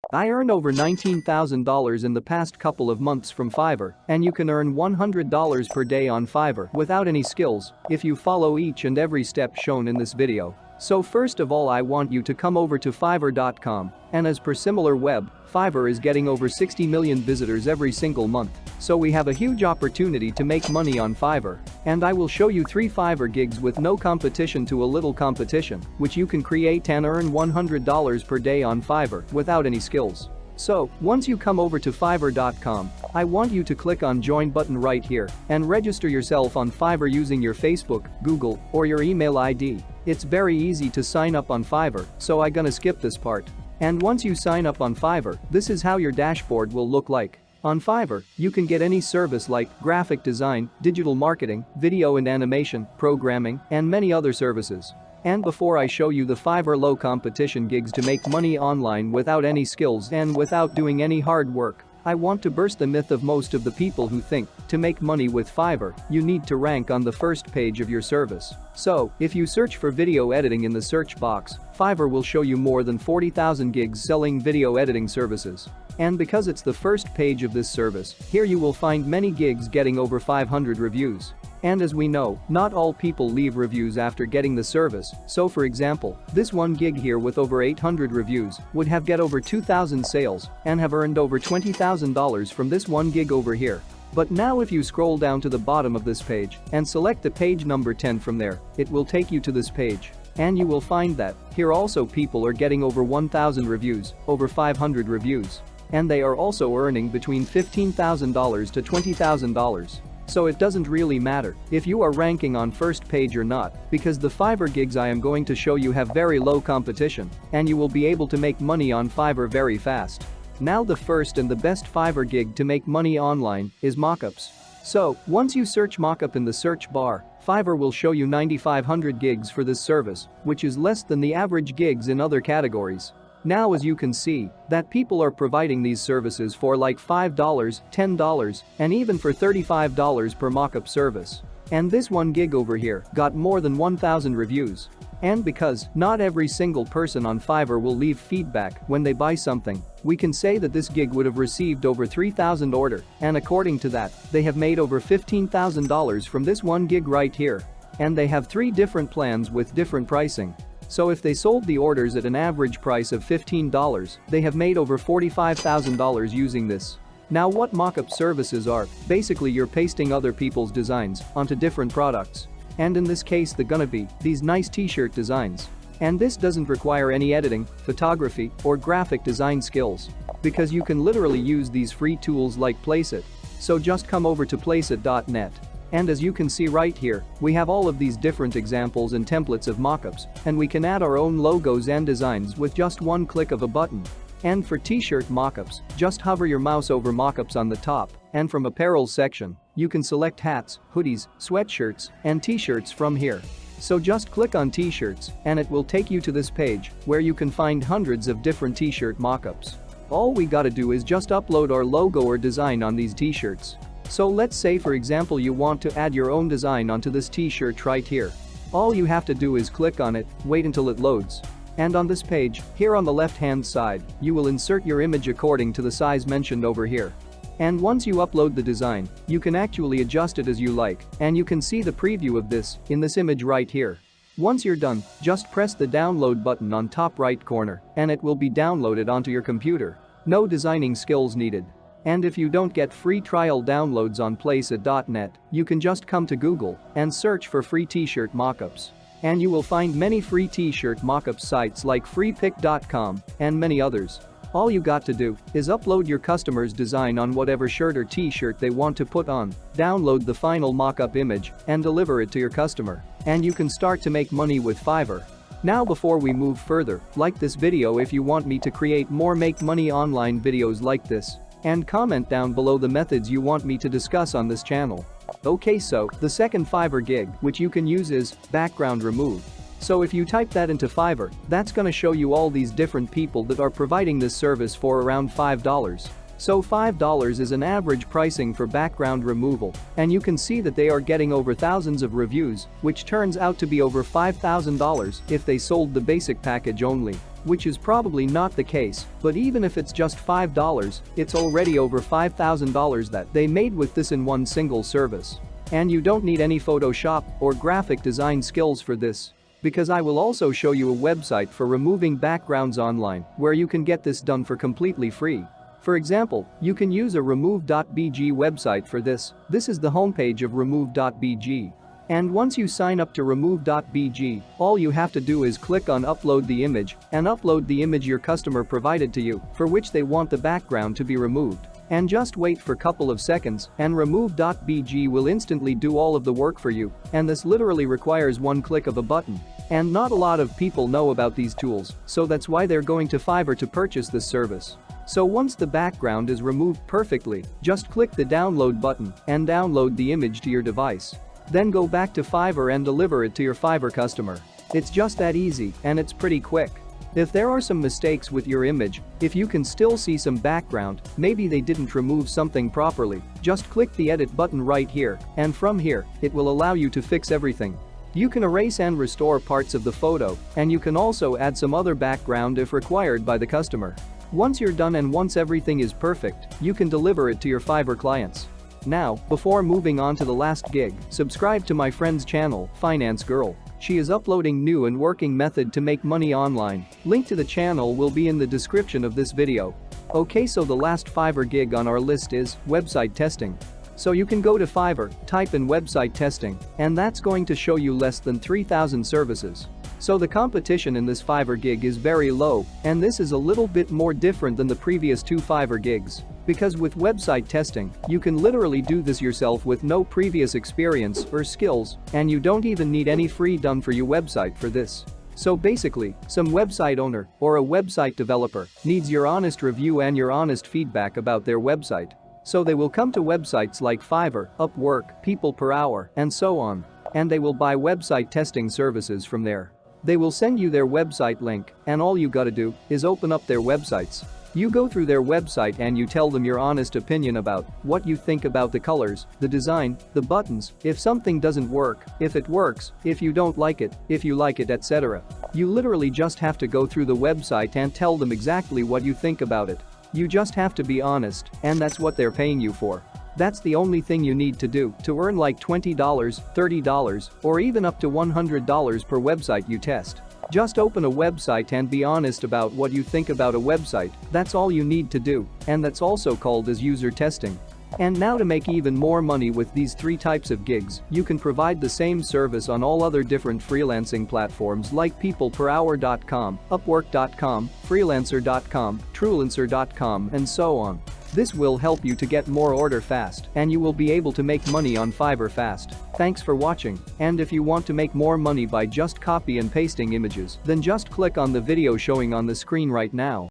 I earned over $19,000 in the past couple of months from Fiverr, and you can earn $100 per day on Fiverr without any skills if you follow each and every step shown in this video. So first of all, I want you to come over to Fiverr.com, and as per SimilarWeb, Fiverr is getting over 60 million visitors every single month. So we have a huge opportunity to make money on Fiverr. And I will show you 3 Fiverr gigs with no competition to a little competition, which you can create and earn $100 per day on Fiverr without any skills. So, once you come over to Fiverr.com, I want you to click on Join button right here and register yourself on Fiverr using your Facebook, Google, or your email ID. It's very easy to sign up on Fiverr, so I'm gonna skip this part. And once you sign up on Fiverr, this is how your dashboard will look like. On Fiverr, you can get any service like graphic design, digital marketing, video and animation, programming, and many other services. And before I show you the Fiverr low competition gigs to make money online without any skills and without doing any hard work, I want to burst the myth of most of the people who think to make money with Fiverr, you need to rank on the first page of your service. So, if you search for video editing in the search box, Fiverr will show you more than 40,000 gigs selling video editing services. And because it's the first page of this service, here you will find many gigs getting over 500 reviews. And as we know, not all people leave reviews after getting the service, so for example, this one gig here with over 800 reviews would have get over 2,000 sales and have earned over $20,000 from this one gig over here. But now if you scroll down to the bottom of this page and select the page number 10 from there, it will take you to this page. And you will find that here also people are getting over 1,000 reviews, over 500 reviews. And they are also earning between $15,000 to $20,000. So it doesn't really matter if you are ranking on first page or not, because the Fiverr gigs I am going to show you have very low competition, and you will be able to make money on Fiverr very fast. Now the first and the best Fiverr gig to make money online is mockups. So, once you search mockup in the search bar, Fiverr will show you 9,500 gigs for this service, which is less than the average gigs in other categories. Now as you can see, that people are providing these services for like $5, $10, and even for $35 per mockup service. And this one gig over here got more than 1,000 reviews. And because not every single person on Fiverr will leave feedback when they buy something, we can say that this gig would have received over 3,000 orders, and according to that, they have made over $15,000 from this one gig right here. And they have 3 different plans with different pricing. So if they sold the orders at an average price of $15, they have made over $45,000 using this. Now what mockup services are, basically you're pasting other people's designs onto different products. And in this case they're gonna be these nice t-shirt designs. And this doesn't require any editing, photography, or graphic design skills. Because you can literally use these free tools like Placeit. So just come over to placeit.net. And as you can see right here, we have all of these different examples and templates of mockups, and we can add our own logos and designs with just one click of a button. And for t-shirt mockups, just hover your mouse over mockups on the top, and from apparel section, you can select hats, hoodies, sweatshirts, and t-shirts from here. So just click on t-shirts, and it will take you to this page, where you can find hundreds of different t-shirt mockups. All we gotta do is just upload our logo or design on these t-shirts. So let's say for example you want to add your own design onto this t-shirt right here. All you have to do is click on it, wait until it loads. And on this page, here on the left-hand side, you will insert your image according to the size mentioned over here. And once you upload the design, you can actually adjust it as you like, and you can see the preview of this in this image right here. Once you're done, just press the download button on top right corner, and it will be downloaded onto your computer. No designing skills needed. And if you don't get free trial downloads on Placeit.net, you can just come to Google and search for free t-shirt mockups. And you will find many free t-shirt mockup sites like freepik.com and many others. All you got to do is upload your customer's design on whatever shirt or t-shirt they want to put on, download the final mockup image, and deliver it to your customer. And you can start to make money with Fiverr. Now before we move further, like this video if you want me to create more make money online videos like this. And comment down below the methods you want me to discuss on this channel. Okay, so the second Fiverr gig which you can use is background remove. So if you type that into Fiverr, that's gonna show you all these different people that are providing this service for around $5. So $5 is an average pricing for background removal, and you can see that they are getting over thousands of reviews, which turns out to be over $5,000 if they sold the basic package only. which is probably not the case, but even if it's just $5, it's already over $5,000 that they made with this in one single service. And you don't need any Photoshop or graphic design skills for this. Because I will also show you a website for removing backgrounds online where you can get this done for completely free. For example, you can use a remove.bg website for this. This is the homepage of remove.bg. And once you sign up to remove.bg, all you have to do is click on upload the image and upload the image your customer provided to you for which they want the background to be removed. And just wait for a couple of seconds and remove.bg will instantly do all of the work for you, and this literally requires one click of a button. And not a lot of people know about these tools, so that's why they're going to Fiverr to purchase this service. So once the background is removed perfectly, just click the download button and download the image to your device. Then go back to Fiverr and deliver it to your Fiverr customer. It's just that easy and it's pretty quick. If there are some mistakes with your image, if you can still see some background, maybe they didn't remove something properly, just click the edit button right here, and from here, it will allow you to fix everything. You can erase and restore parts of the photo, and you can also add some other background if required by the customer. Once you're done and once everything is perfect, you can deliver it to your Fiverr clients. Now, before moving on to the last gig, subscribe to my friend's channel, Finance Girl. She is uploading new and working method to make money online. Link to the channel will be in the description of this video. Okay, so the last Fiverr gig on our list is website testing. So you can go to Fiverr, type in website testing, and that's going to show you less than 3,000 services. So the competition in this Fiverr gig is very low, and this is a little bit more different than the previous two Fiverr gigs. Because with website testing, you can literally do this yourself with no previous experience or skills, and you don't even need any free done for you website for this. So basically, some website owner or a website developer needs your honest review and your honest feedback about their website. So they will come to websites like Fiverr, Upwork, People Per Hour, and so on. And they will buy website testing services from there. They will send you their website link, and all you gotta do is open up their websites. You go through their website and you tell them your honest opinion about what you think about the colors, the design, the buttons, if something doesn't work, if it works, if you don't like it, if you like it, etc. You literally just have to go through the website and tell them exactly what you think about it. You just have to be honest, and that's what they're paying you for. That's the only thing you need to do to earn like $20, $30, or even up to $100 per website you test. Just open a website and be honest about what you think about a website. That's all you need to do, and that's also called as user testing. And now to make even more money with these three types of gigs, you can provide the same service on all other different freelancing platforms like peopleperhour.com, upwork.com, freelancer.com, truelancer.com, and so on. This will help you to get more order fast, and you will be able to make money on Fiverr fast. Thanks for watching, and if you want to make more money by just copy and pasting images, then just click on the video showing on the screen right now.